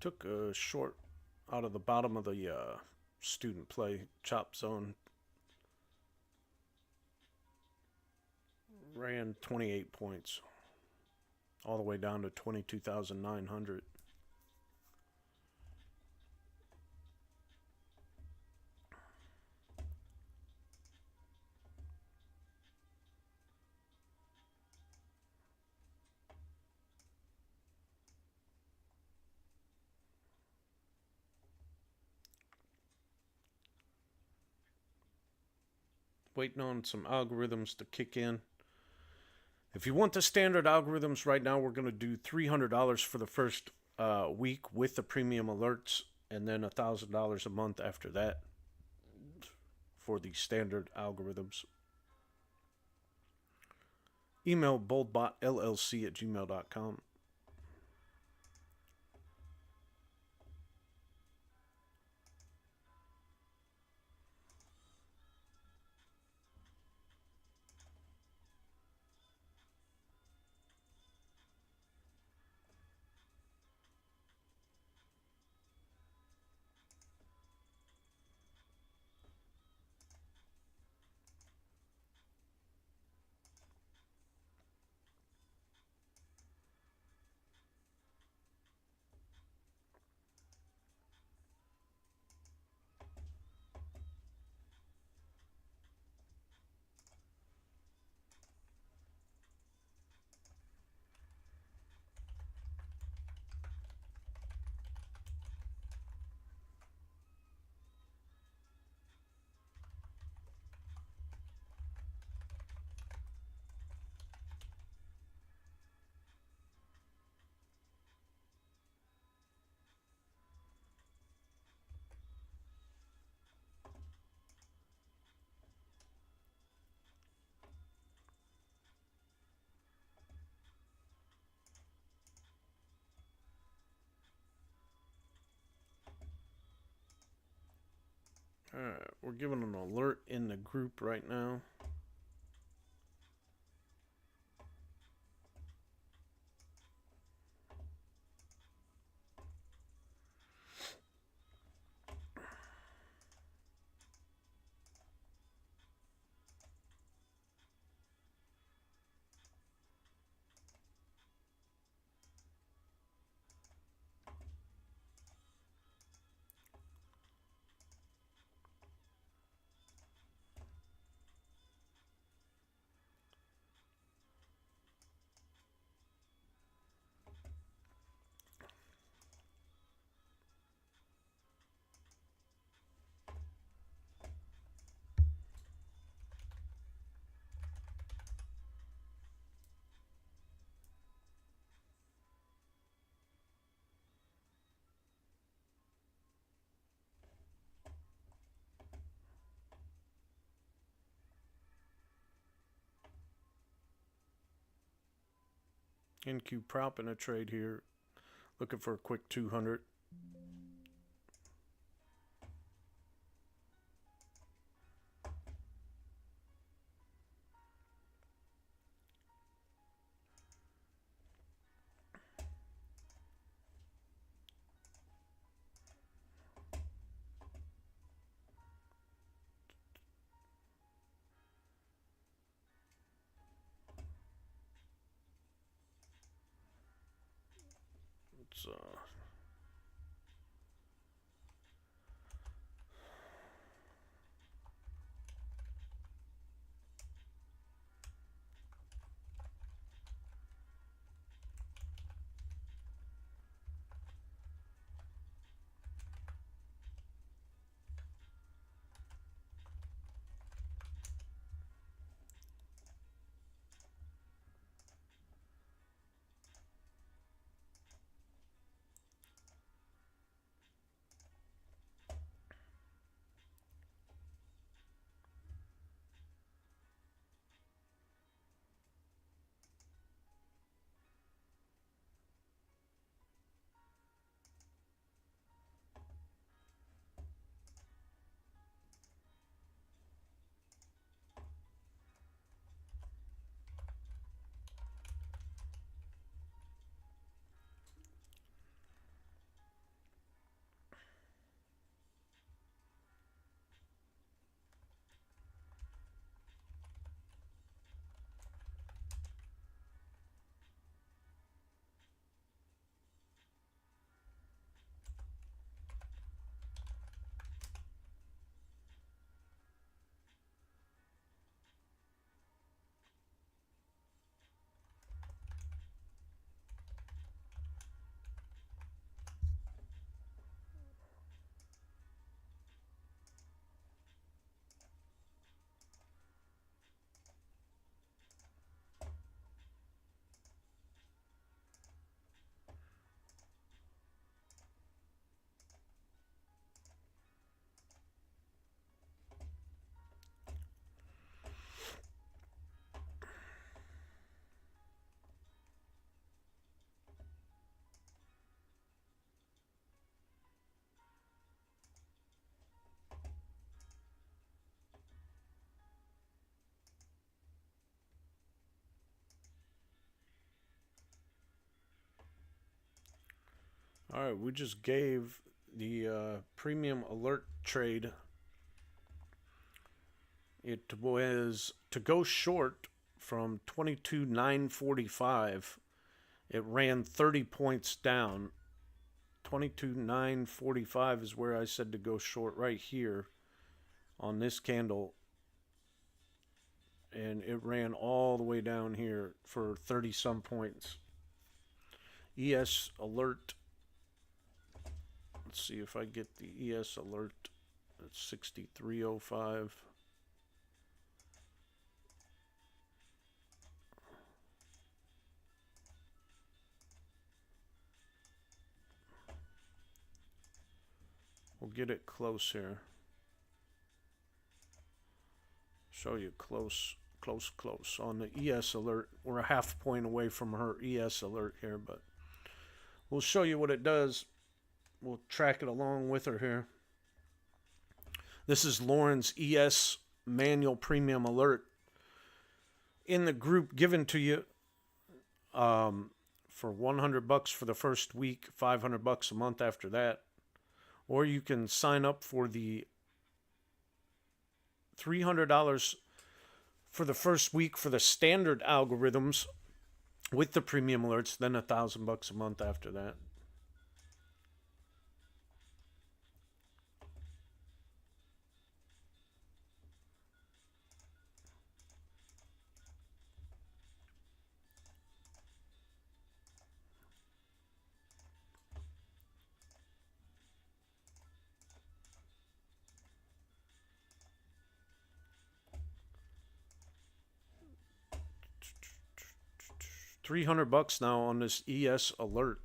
Took a short out of the bottom of the student play chop zone. Ran 28 points. All the way down to 22,900. Waiting on some algorithms to kick in. If you want the standard algorithms right now, we're going to do $300 for the first week with the premium alerts, and then $1,000 a month after that for the standard algorithms. Email BoldBotLLC@gmail.com. Alright, we're giving an alert in the group right now. NQ prop in a trade here. Looking for a quick 200. It's All right, we just gave the premium alert trade. It was to go short from 22,945. It ran 30 points down. 22,945 is where I said to go short, right here on this candle. And it ran all the way down here for 30 some points. ES alert. Let's see if I get the ES alert. It's 6305. We'll get it close here. Show you close on the ES alert. We're a half point away from her ES alert here, but we'll show you what it does. We'll track it along with her here. This is Lauren's ES manual premium alert in the group given to you for $100 for the first week, $500 a month after that. Or you can sign up for the $300 for the first week for the standard algorithms with the premium alerts, then $1,000 a month after that. $300 now on this ES alert.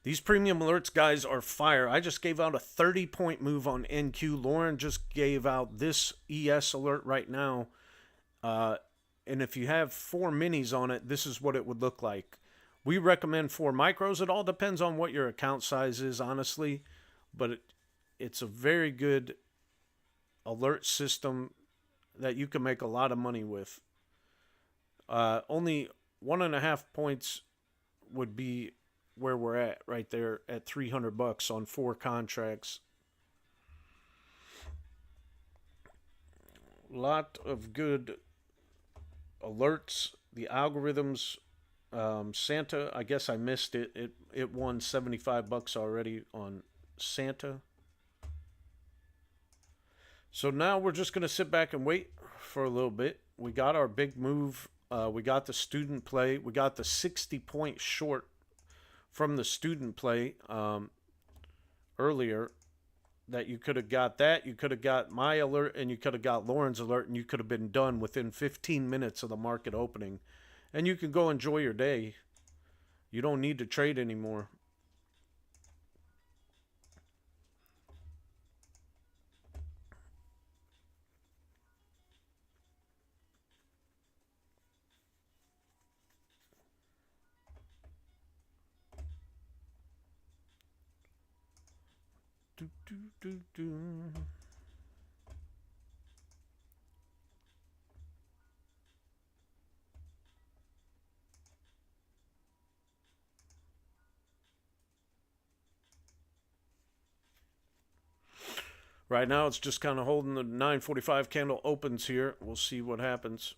These premium alerts, guys, are fire. I just gave out a 30-point move on NQ. Lauren just gave out this ES alert right now. And if you have 4 minis on it, this is what it would look like. We recommend 4 micros. It all depends on what your account size is, honestly. But it's a very good alert system that you can make a lot of money with. Only 1.5 points would be where we're at right there at $300 on 4 contracts. Lot of good alerts. The algorithms, Santa, I guess I missed it. It won $75 already on Santa. So now we're just going to sit back and wait for a little bit. We got our big move. We got the student play. We got the 60-point short from the student play earlier. That you could have got that. You could have got my alert, and you could have got Lauren's alert, and you could have been done within 15 minutes of the market opening. And you can go enjoy your day. You don't need to trade anymore. Do, do, do, do. Right now, it's just kind of holding the 945 candle opens here. We'll see what happens.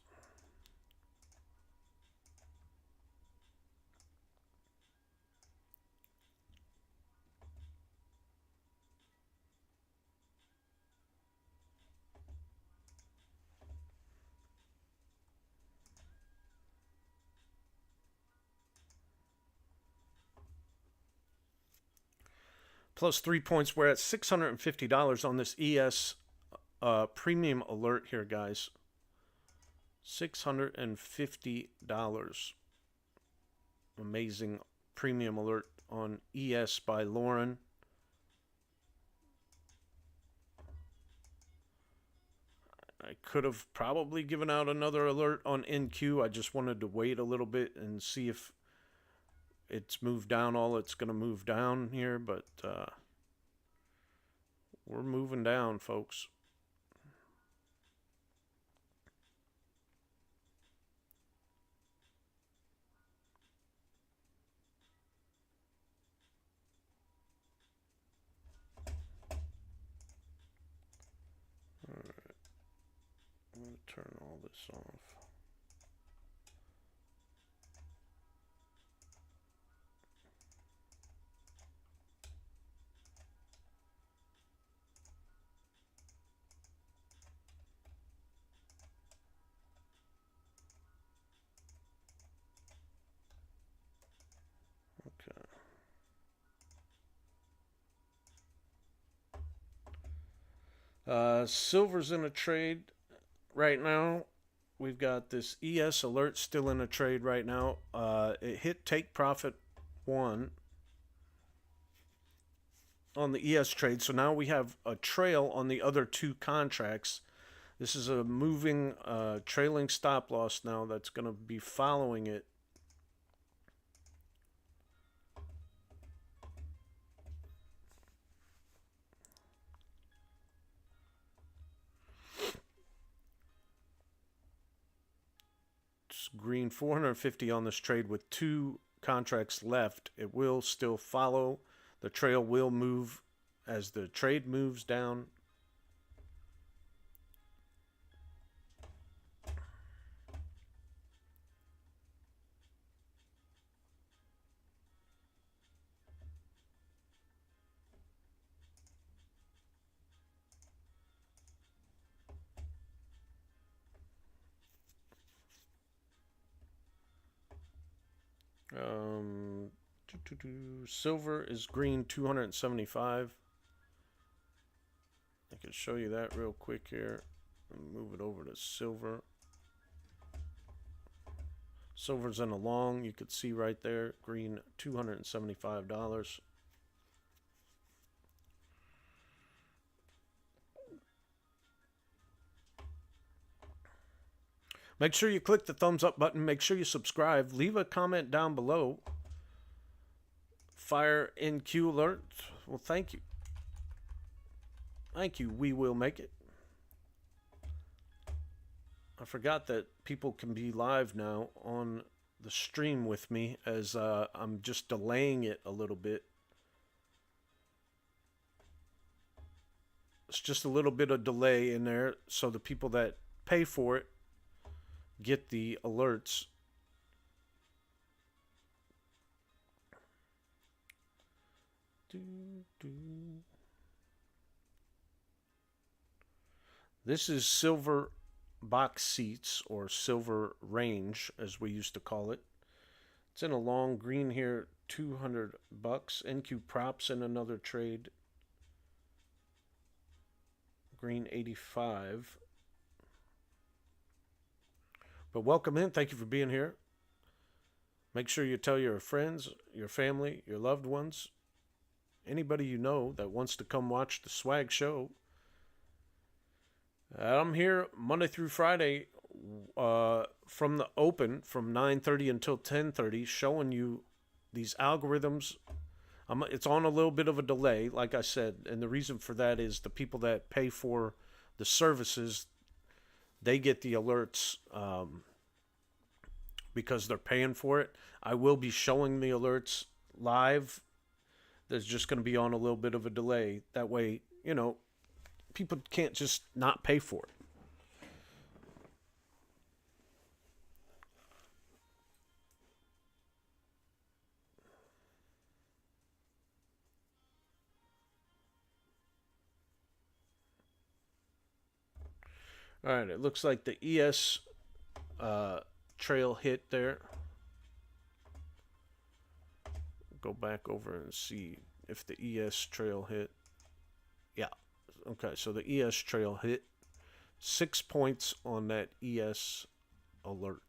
Plus 3 points. We're at $650 on this ES premium alert here, guys. $650. Amazing premium alert on ES by Lauren. I could have probably given out another alert on NQ. I just wanted to wait a little bit and see if it's moved down all it's going to move down here, but we're moving down, folks. turn all this off. Silver's in a trade right now. We've got this ES alert still in a trade right now. It hit take profit 1 on the ES trade. So now we have a trail on the other 2 contracts. This is a moving trailing stop loss now that's going to be following it. It's green 450 on this trade with 2 contracts left. It will still follow. The trail will move as the trade moves down. Silver is green 275. I can show you that real quick here. Move it over to silver. Silver's in a long. You could see right there. Green $275. Make sure you click the thumbs up button. Make sure you subscribe. Leave a comment down below. Fire NQ alert. Well, thank you. Thank you. We will make it. I forgot that people can be live now on the stream with me as I'm just delaying it a little bit. It's just a little bit of delay in there so the people that pay for it get the alerts. This is silver box seats, or silver range as we used to call it. It's in a long green here, $200. NQ props in another trade, green 85. But welcome in. Thank you for being here. Make sure you tell your friends, your family, your loved ones, anybody you know that wants to come watch the swag show. I'm here Monday through Friday from the open from 9:30 until 10:30, showing you these algorithms. It's on a little bit of a delay, like I said, and the reason for that is the people that pay for the services, they get the alerts because they're paying for it. I will be showing the alerts live. There's just going to be on a little bit of a delay. That way, you know, people can't just not pay for it. All right, it looks like the ES trail hit there. Go back over and see if the ES trail hit. Yeah. Okay, so the ES trail hit 6 points on that ES alert.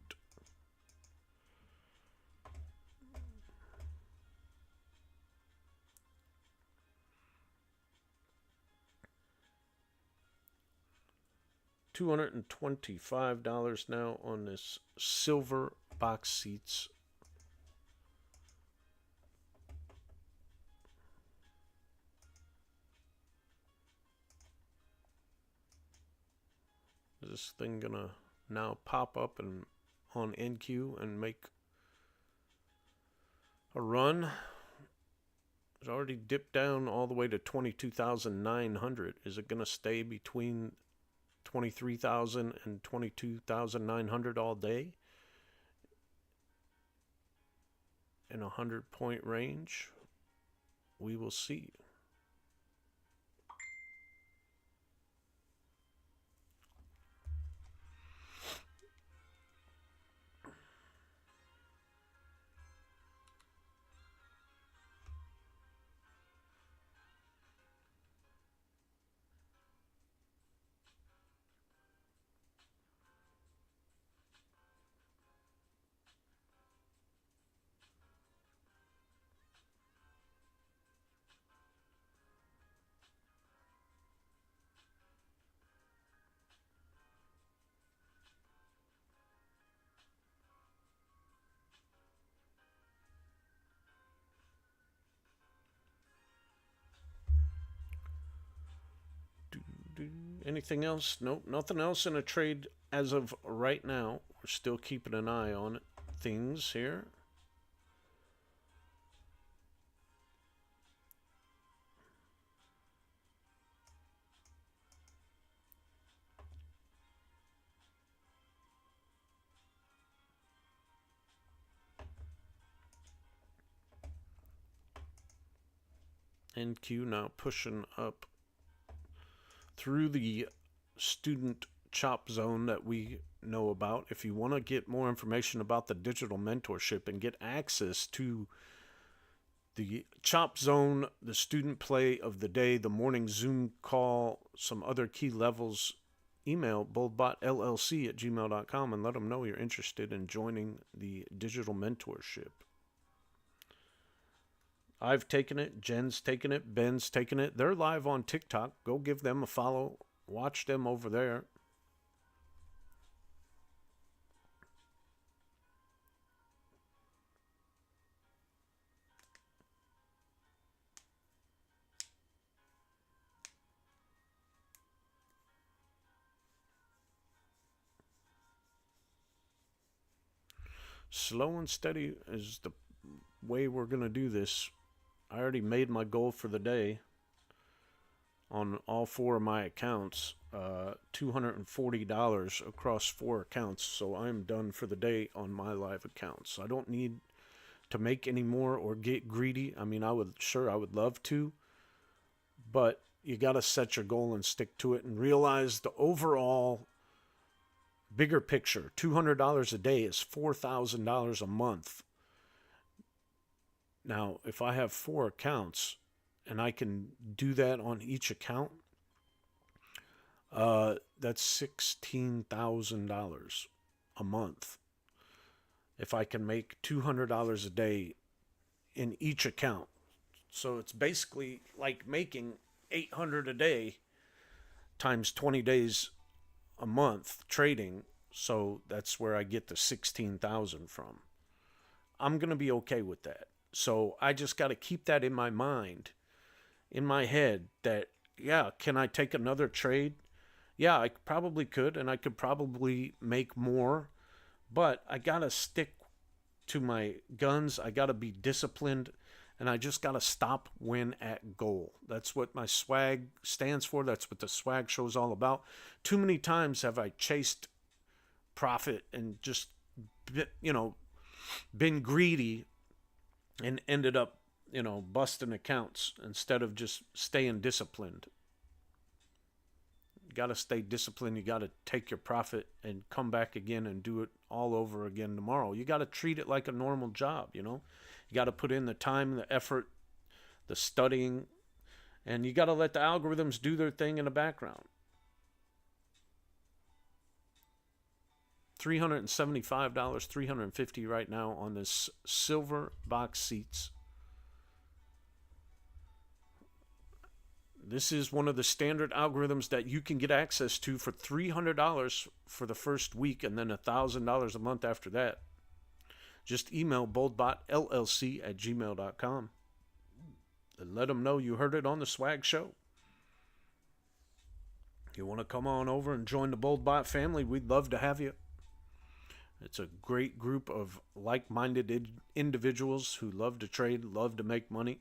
$225 now on this silver box seats. Is this thing gonna now pop up and on NQ and make a run? It's already dipped down all the way to 22,900. Is it gonna stay between 23,000 and 22,900 all day in a 100-point range. We will see. Anything else? Nope, nothing else in a trade as of right now. We're still keeping an eye on things here. NQ now pushing up through the student chop zone that we know about. If you want to get more information about the digital mentorship and get access to the chop zone, the student play of the day, the morning Zoom call, some other key levels, email BoldBotLLC@gmail.com and let them know you're interested in joining the digital mentorship. I've taken it, Jen's taken it, Ben's taken it. They're live on TikTok. Go give them a follow. Watch them over there. Slow and steady is the way we're going to do this. I already made my goal for the day on all 4 of my accounts, $240 across 4 accounts. So I'm done for the day on my live accounts. I don't need to make any more or get greedy. I mean, I would love to, but you got to set your goal and stick to it and realize the overall bigger picture. $200 a day is $4,000 a month. Now, if I have 4 accounts and I can do that on each account, that's $16,000 a month. If I can make $200 a day in each account. So it's basically like making $800 a day times 20 days a month trading. So that's where I get the 16,000 from. I'm going to be okay with that. So I just got to keep that in my mind, in my head, that, yeah, can I take another trade? Yeah, I probably could, and I could probably make more, but I got to stick to my guns. I got to be disciplined, and I just got to stop when at goal. That's what my swag stands for. That's what the swag show is all about. Too many times have I chased profit and just, been greedy and ended up, busting accounts instead of just staying disciplined. You got to stay disciplined. You got to take your profit and come back again and do it all over again tomorrow. You got to treat it like a normal job, You got to put in the time, the effort, the studying, and you got to let the algorithms do their thing in the background. $375, $350 right now on this silver box seats. This is one of the standard algorithms that you can get access to for $300 for the first week and then $1,000 a month after that. Just email BoldBotLLC@gmail.com and let them know you heard it on the Swag Show. You want to come on over and join the BoldBot family? We'd love to have you. It's a great group of like-minded individuals who love to trade, love to make money.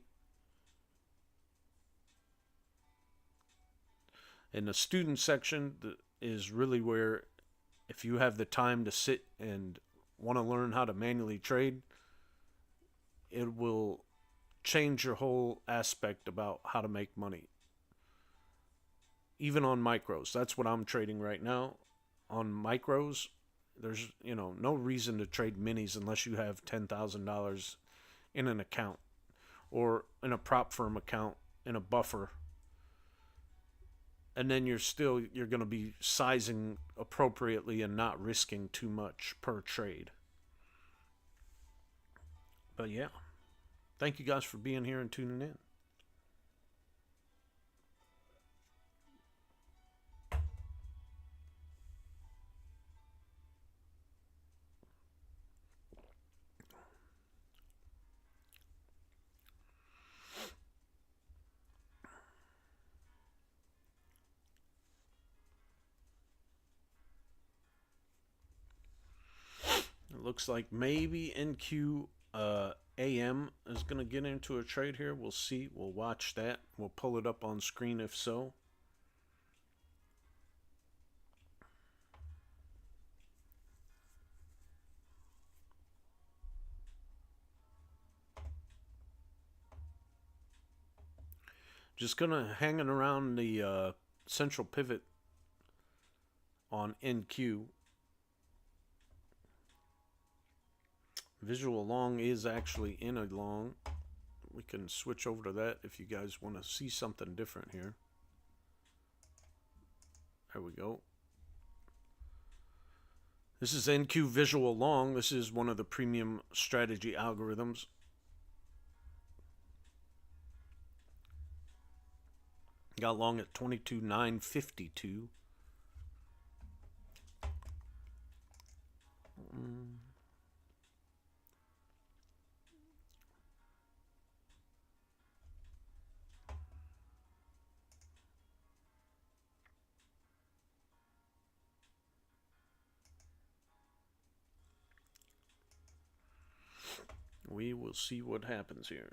In the student section, is really where, if you have the time to sit and want to learn how to manually trade, it will change your whole aspect about how to make money. Even on micros. That's what I'm trading right now. On micros, there's, no reason to trade minis unless you have $10,000 in an account or in a prop firm account in a buffer. And then you're going to be sizing appropriately and not risking too much per trade. But yeah, thank you guys for being here and tuning in. It looks like maybe NQ AM is going to get into a trade here. We'll see. We'll watch that. We'll pull it up on screen if so. Just going to hanging around the central pivot on NQ. Visual long is actually in a long. We can switch over to that if you guys want to see something different here. There we go. This is NQ visual long. This is one of the premium strategy algorithms. Got long at 22,952. We will see what happens here.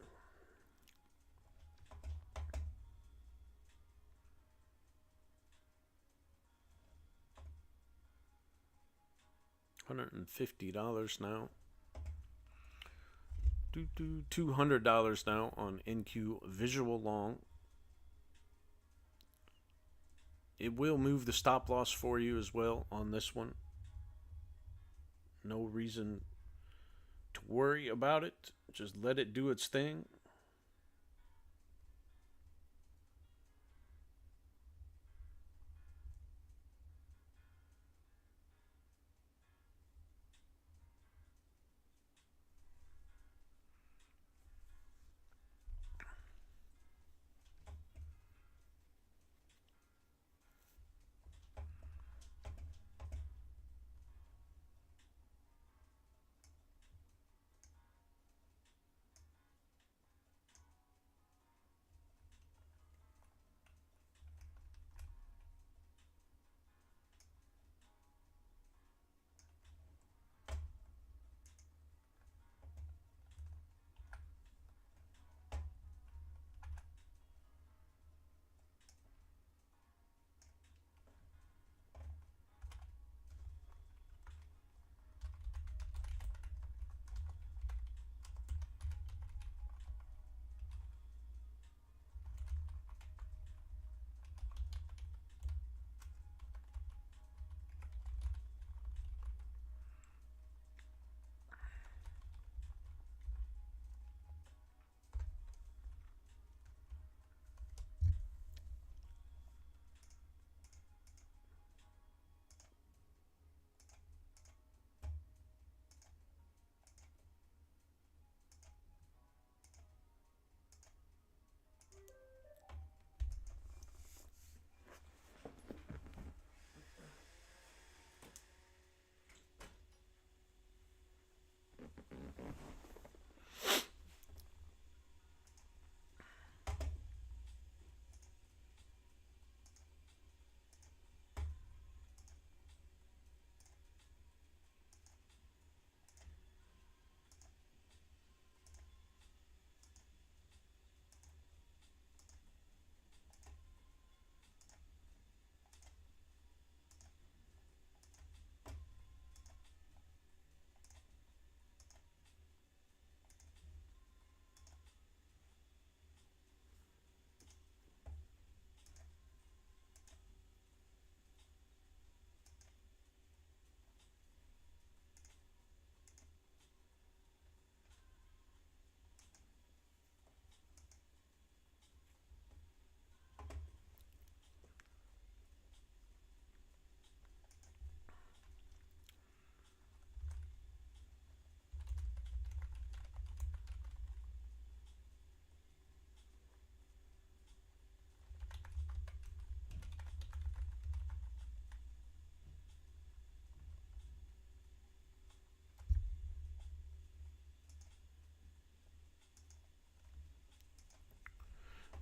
$150 now. $200 now on NQ visual long. It will move the stop loss for you as well on this one. No reason to worry about it. Just let it do its thing.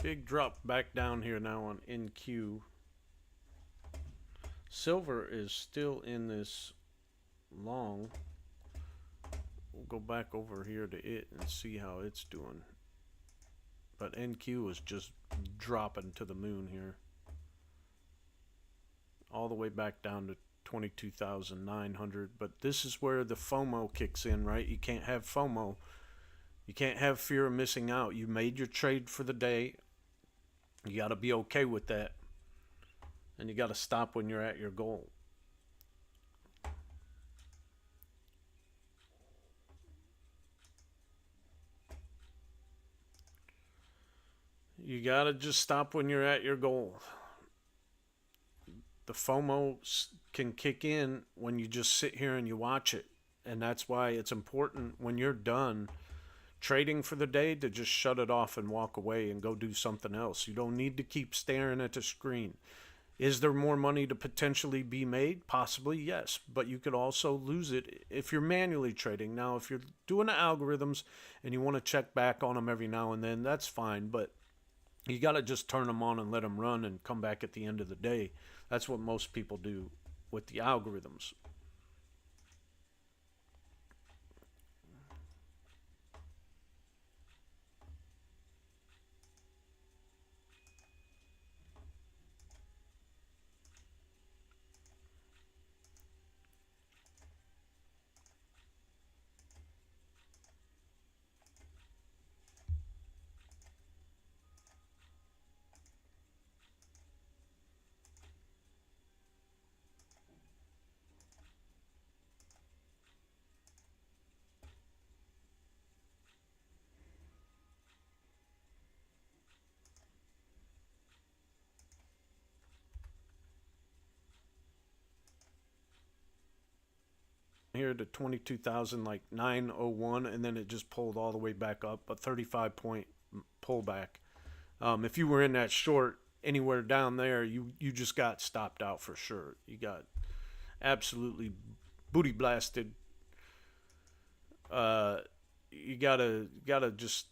Big drop back down here now on NQ. Silver is still in this long. We'll go back over here to it and see how it's doing. But NQ is just dropping to the moon here. All the way back down to 22,900. But this is where the FOMO kicks in, right? You can't have FOMO. You can't have fear of missing out. You made your trade for the day. You got to be okay with that. And you got to stop when you're at your goal. You got to just stop when you're at your goal. The FOMO can kick in when you just sit here and you watch it. And that's why it's important when you're done trading for the day to just shut it off and walk away and go do something else. You don't need to keep staring at the screen. Is there more money to potentially be made? Possibly, yes. But you could also lose it if you're manually trading. Now, if you're doing the algorithms and you want to check back on them every now and then, that's fine. But you got to just turn them on and let them run and come back at the end of the day. That's what most people do with the algorithms. Here to 22,000, like 901, and then it just pulled all the way back up, a 35-point pullback. If you were in that short anywhere down there, you just got stopped out for sure. You got absolutely booty blasted. You gotta just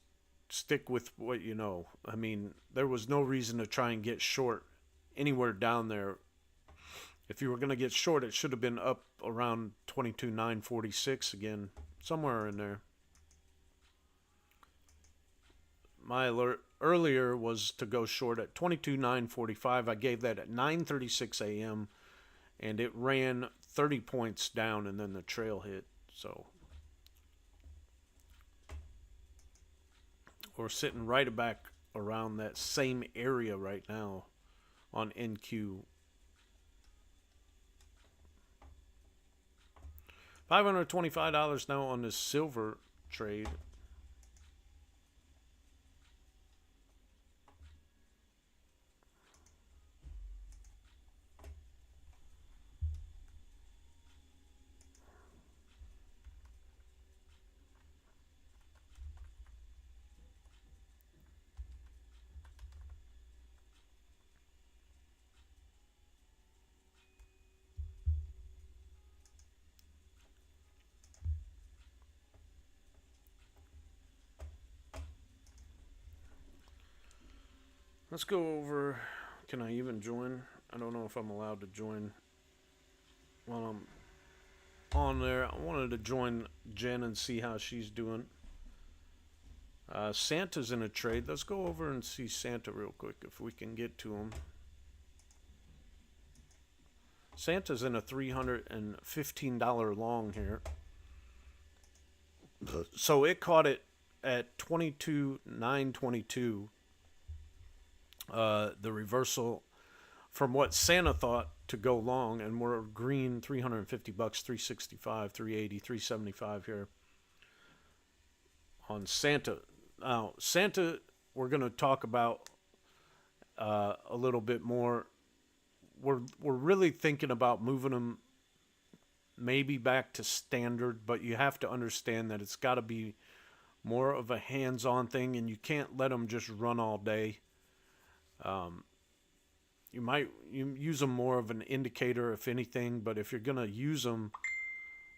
stick with what you know. I mean, there was no reason to try and get short anywhere down there. If you were going to get short, it should have been up around 22,946 again, somewhere in there. My alert earlier was to go short at 22,945. I gave that at 9:36 a.m. and it ran 30 points down, and then the trail hit. So we're sitting right back around that same area right now on NQ. $525 now on this silver trade. Let's go over, can I even join? I don't know if I'm allowed to join while I'm on there. I wanted to join Jen and see how she's doing. Santa's in a trade. Let's go over and see Santa real quick if we can get to him. Santa's in a $315 long here. So it caught it at 22,922. The reversal from what Santa thought to go long, and we're green, $350, 365, 380, 375 here on Santa. Now, Santa, we're going to talk about a little bit more. We're really thinking about moving them maybe back to standard, but you have to understand that it's got to be more of a hands-on thing, and you can't let them just run all day. You might use them more of an indicator, if anything, but if you're going to use them,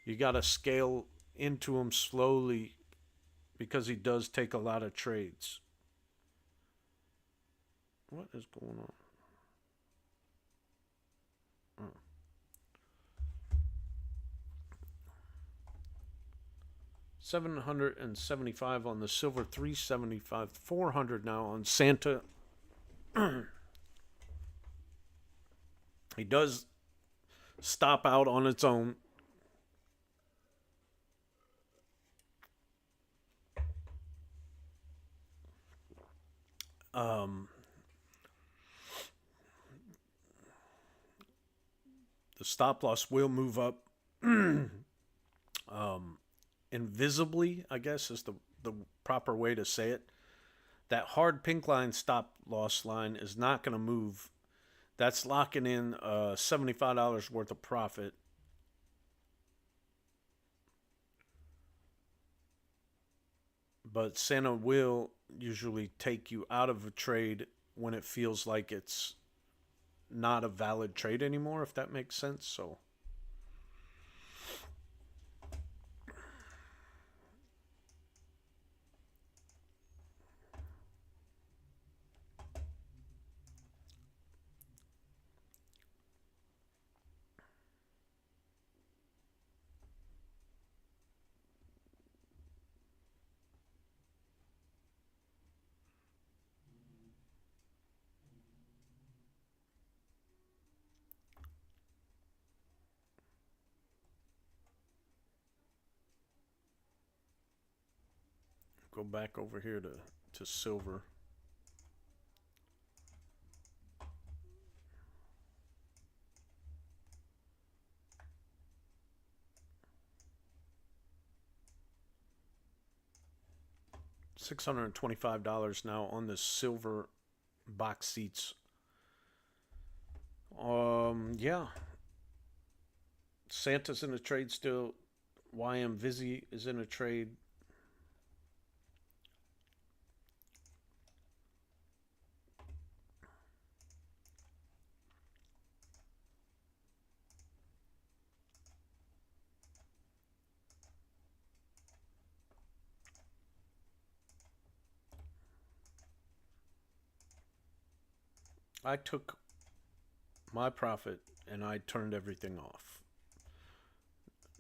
you got to scale into them slowly because he does take a lot of trades. What is going on? Oh. 775 on the silver, 375, 400 now on Santa. He does stop out on its own. Um, the stop loss will move up. Invisibly, I guess is the proper way to say it. That hard pink line stop loss line is not going to move. That's locking in $75 worth of profit. But Santa will usually take you out of a trade when it feels like it's not a valid trade anymore, if that makes sense. So go back over here to silver. $625 now on the silver box seats. Yeah. Santa's in a trade still. YM Vizzy is in a trade. I took my profit and I turned everything off.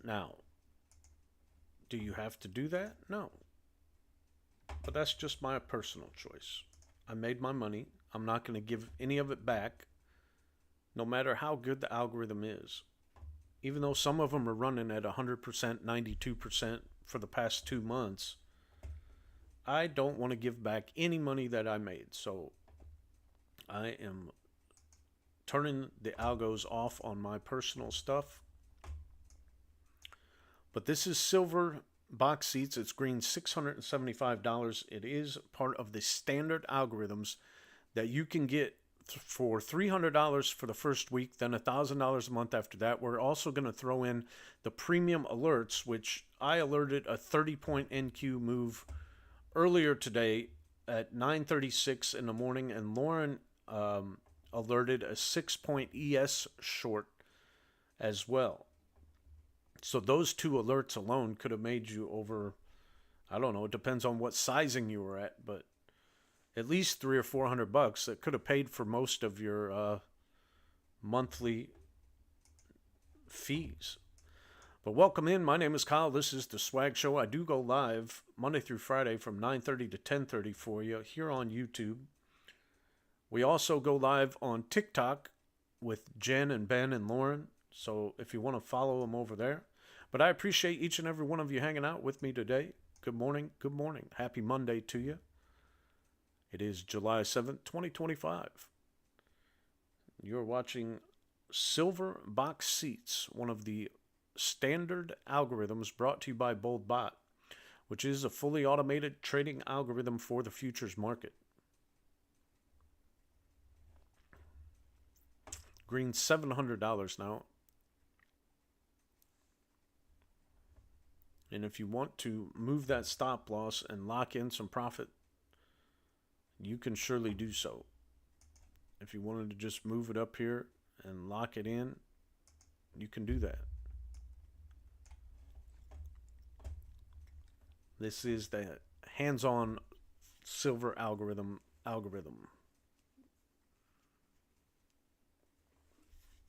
Now, do you have to do that? No. But that's just my personal choice. I made my money. I'm not going to give any of it back, no matter how good the algorithm is. Even though some of them are running at 100%, 92% for the past 2 months, I don't want to give back any money that I made. So I am turning the algos off on my personal stuff. But this is silver box seats. It's green $675. It is part of the standard algorithms that you can get for $300 for the first week, then $1,000 a month after that. We're also going to throw in the premium alerts, which I alerted a 30-point NQ move earlier today at 9:36 in the morning, and Lauren alerted a 6-point ES short as well. So those two alerts alone could have made you over, I don't know, it depends on what sizing you were at, but at least $300 or $400 that could have paid for most of your monthly fees. But welcome in. My name is Kyle. This is the Swag Show. I do go live Monday through Friday from 9:30 to 10:30 for you here on YouTube. We also go live on TikTok with Jen and Ben and Lauren. So if you want to follow them over there. But I appreciate each and every one of you hanging out with me today. Good morning. Good morning. Happy Monday to you. It is July 7th, 2025. You're watching Silver Box Seats, one of the standard algorithms brought to you by BoldBot, which is a fully automated trading algorithm for the futures market. Green $700 now. And if you want to move that stop loss and lock in some profit, you can surely do so. If you wanted to just move it up here and lock it in, you can do that. This is the hands-on silver algorithm.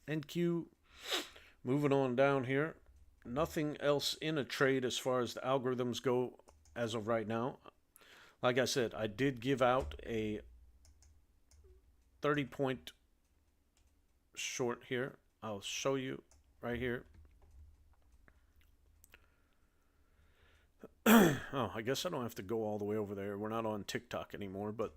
NQ, moving on down here. Nothing else in a trade as far as the algorithms go as of right now. Like I said, I did give out a 30-point short here. I'll show you right here. Oh, I guess I don't have to go all the way over there. We're not on TikTok anymore, but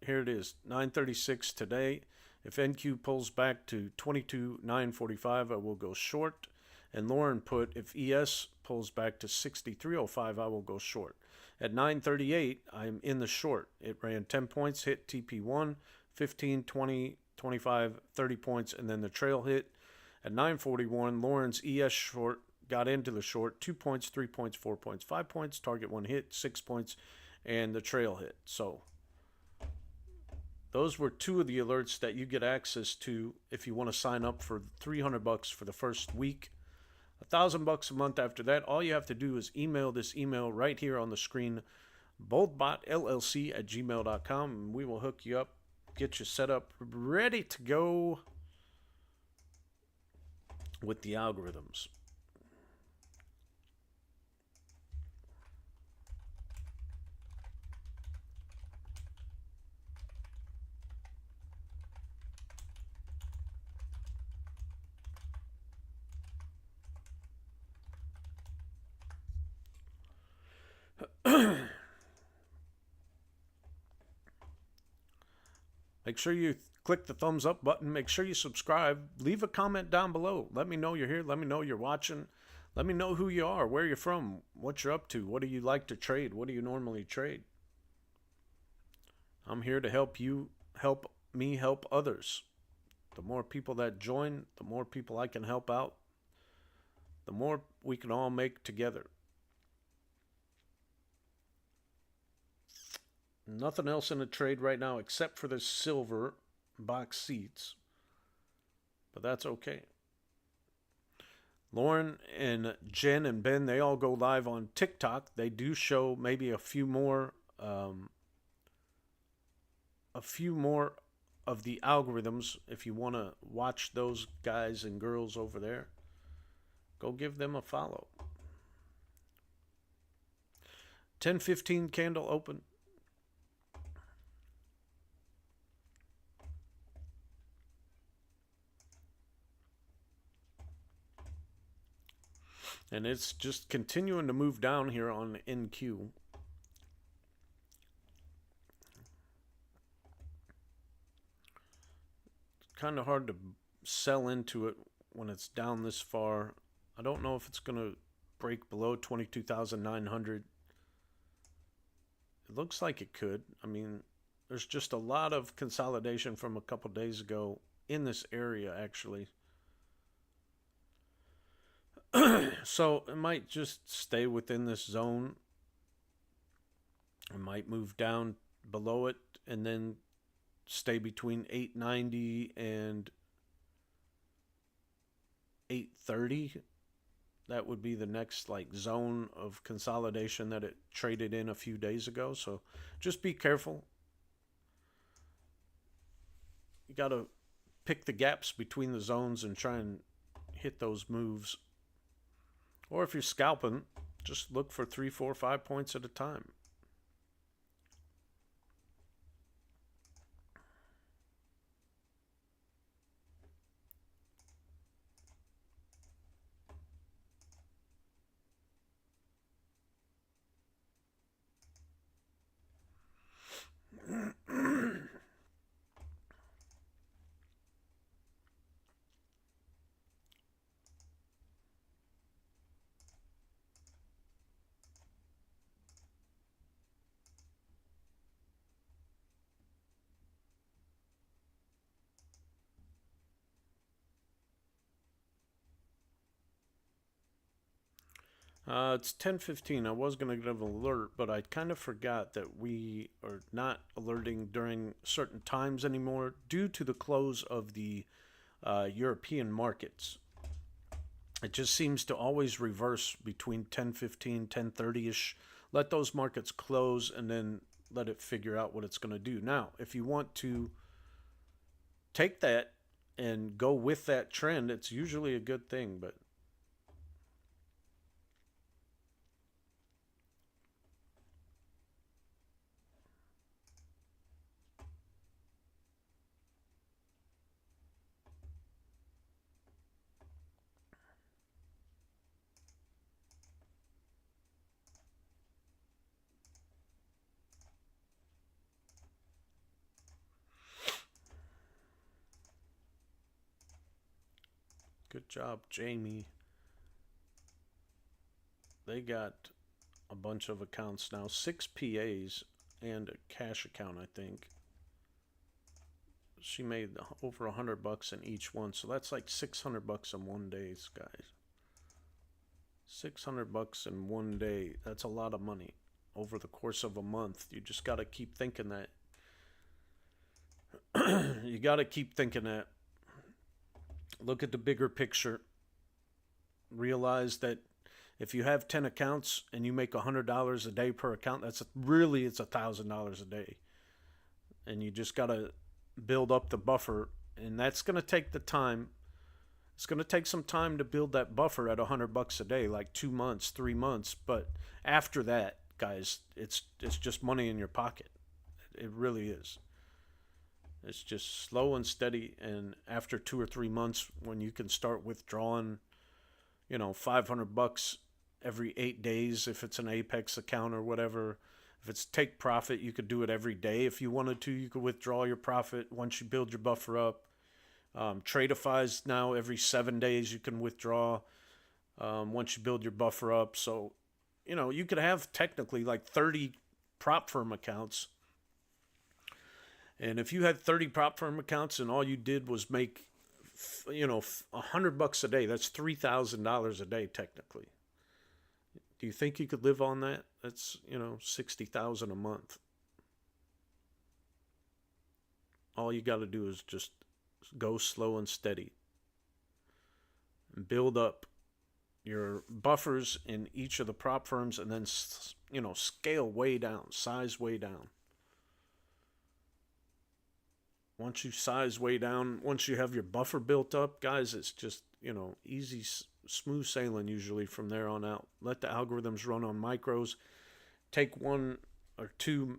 here it is, 9:36 today. If NQ pulls back to 22,945, I will go short. And Lauren put, if ES pulls back to 63.05, I will go short. At 9:38, I'm in the short. It ran 10 points, hit TP1, 15, 20, 25, 30 points, and then the trail hit. At 9:41, Lauren's ES short got into the short, 2 points, 3 points, 4 points, 5 points, target one hit, 6 points, and the trail hit. So those were two of the alerts that you get access to if you want to sign up for $300 for the first week. $1,000 a month after that. All you have to do is email this email right here on the screen, BoldBotLLC@gmail.com, and we will hook you up, get you set up, ready to go with the algorithms. Make sure you click the thumbs up button. Make sure you subscribe. Leave a comment down below. Let me know you're here. Let me know you're watching. Let me know who you are, where you're from, what you're up to. What do you like to trade? What do you normally trade? I'm here to help you, help me help others. The more people that join, the more people I can help out, the more we can all make together. Nothing else in the trade right now except for the silver box seats. But that's okay. Lauren and Jen and Ben, they all go live on TikTok. They do show maybe a few more of the algorithms. If you want to watch those guys and girls over there, go give them a follow. 10:15 candle open. And it's just continuing to move down here on NQ. It's kind of hard to sell into it when it's down this far. I don't know if it's going to break below 22,900. It looks like it could. I mean, there's just a lot of consolidation from a couple days ago in this area, actually. So it might just stay within this zone. It might move down below it and then stay between 890 and 830. That would be the next like zone of consolidation that it traded in a few days ago. So just be careful. You got to pick the gaps between the zones and try and hit those moves. Or if you're scalping, just look for 3, 4, 5 points at a time. It's 10:15. I was going to give an alert, but I kind of forgot that we are not alerting during certain times anymore due to the close of the European markets. It just seems to always reverse between 10:15, 10:30-ish. Let those markets close and then let it figure out what it's going to do. Now, if you want to take that and go with that trend, it's usually a good thing. But good job, Jamie. They got a bunch of accounts now, 6 PAs and a cash account, I think. She made over $100 in each one, so that's like $600 in one day, guys. $600 in one day. That's a lot of money over the course of a month. You just got to keep thinking that. You got to keep thinking that. Look at the bigger picture. Realize that if you have 10 accounts and you make $100 a day per account, it's $1,000 a day. And you just got to build up the buffer, and that's going to take the time. It's going to take some time to build that buffer at $100 a day, like 2 months, 3 months. But after that, guys, it's just money in your pocket. It really is. It's just slow and steady, and after 2 or 3 months, when you can start withdrawing, $500 every 8 days, if it's an Apex account or whatever. If it's take profit, you could do it every day. If you wanted to, you could withdraw your profit once you build your buffer up. Tradeify's now every 7 days you can withdraw once you build your buffer up. So, you could have technically like 30 prop firm accounts. And if you had 30 prop firm accounts and all you did was make, $100 a day, that's $3,000 a day technically. Do you think you could live on that? That's, $60,000 a month. All you got to do is just go slow and steady. And build up your buffers in each of the prop firms, and then, scale way down, size way down. Once you size way down, once you have your buffer built up, guys, it's just, easy, smooth sailing usually from there on out. Let the algorithms run on micros. Take 1 or 2,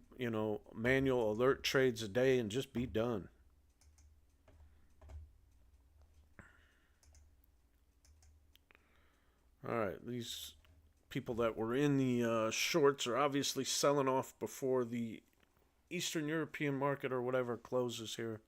manual alert trades a day and just be done. All right, these people that were in the shorts are obviously selling off before the Eastern European market or whatever closes here.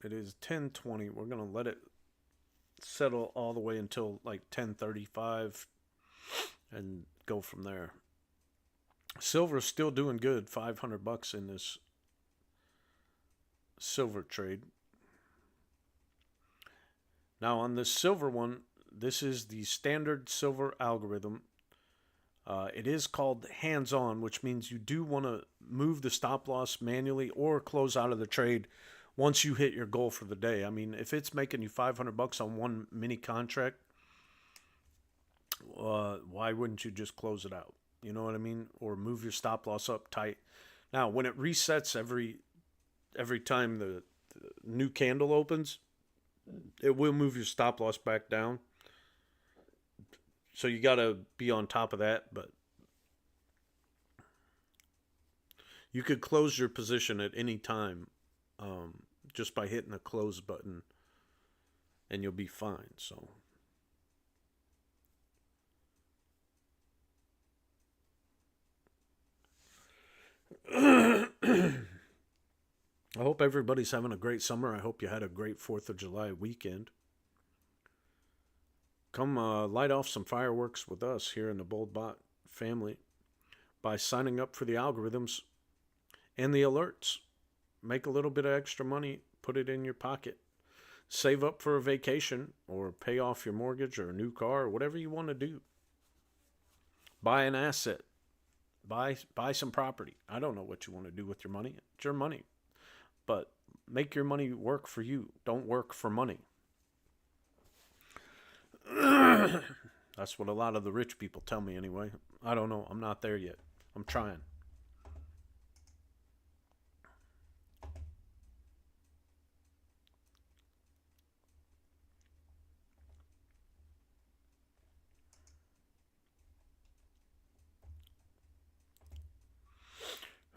It is 10:20. We're going to let it settle all the way until like 10:35 and go from there. Silver's still doing good, $500 in this silver trade. Now on this silver one, this is the standard silver algorithm. It is called hands-on, which means you do want to move the stop loss manually or close out of the trade once you hit your goal for the day. I mean, if it's making you $500 on one mini contract, why wouldn't you just close it out? You know what I mean? Or move your stop loss up tight. Now, when it resets every time the new candle opens, it will move your stop loss back down. So you got to be on top of that. But you could close your position at any time just by hitting the close button, and you'll be fine. So I hope everybody's having a great summer. I hope you had a great 4th of July weekend. Come light off some fireworks with us here in the BoldBot family by signing up for the algorithms and the alerts. Make a little bit of extra money, put it in your pocket. Save up for a vacation or pay off your mortgage or a new car or whatever you want to do. Buy an asset. Buy some property. I don't know what you want to do with your money. It's your money. But Make your money work for you. Don't work for money. That's what a lot of the rich people tell me anyway. I don't know. I'm not there yet. I'm trying.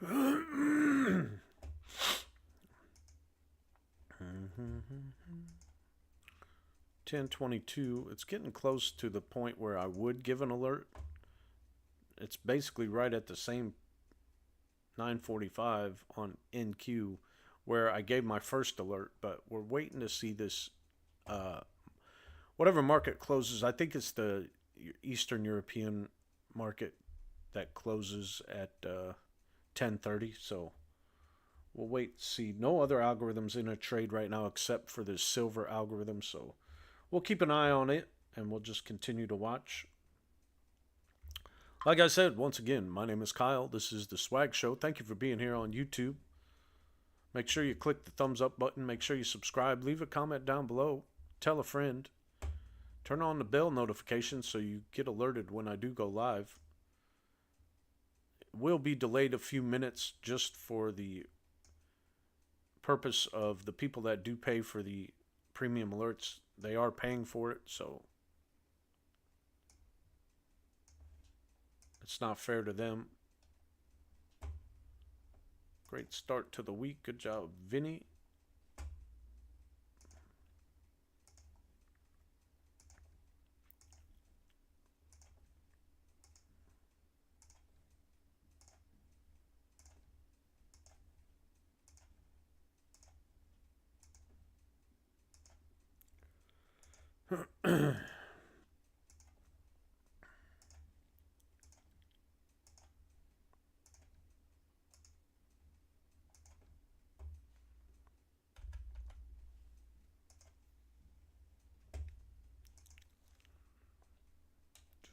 Mm-hmm. 10:22. It's getting close to the point where I would give an alert. It's basically right at the same 9:45 on NQ where I gave my first alert, but we're waiting to see this whatever market closes. I think it's the Eastern European market that closes at 10:30, so we'll wait to see. No other algorithms in a trade right now except for this silver algorithm, so we'll keep an eye on it and we'll just continue to watch. Like I said, once again, my name is Kyle. This is The Swag Show. Thank you for being here on YouTube. Make sure you click the thumbs up button. Make sure you subscribe. Leave a comment down below. Tell a friend. Turn on the bell notifications so you get alerted when I do go live. It will be delayed a few minutes just for the purpose of the people that do pay for the premium alerts. They are paying for it, so it's not fair to them. Great start to the week. Good job, Vinny.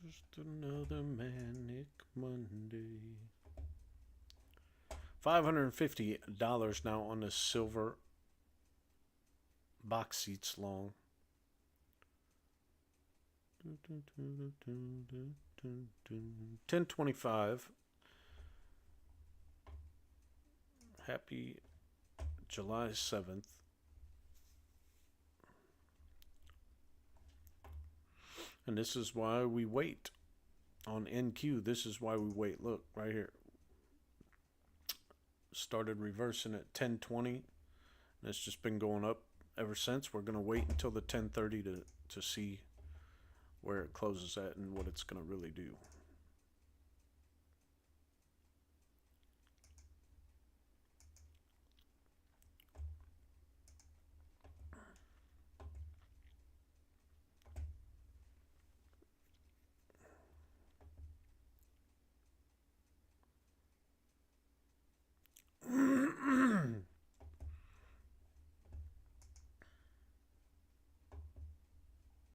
Just another manic Monday. $550 now on the silver box seats long. 10:25. Happy July 7th. And this is why we wait on NQ. This is why we wait. Look right here. Started reversing at 10:20. And it's just been going up ever since. We're going to wait until the 10:30 to see where it closes at and what it's going to really do.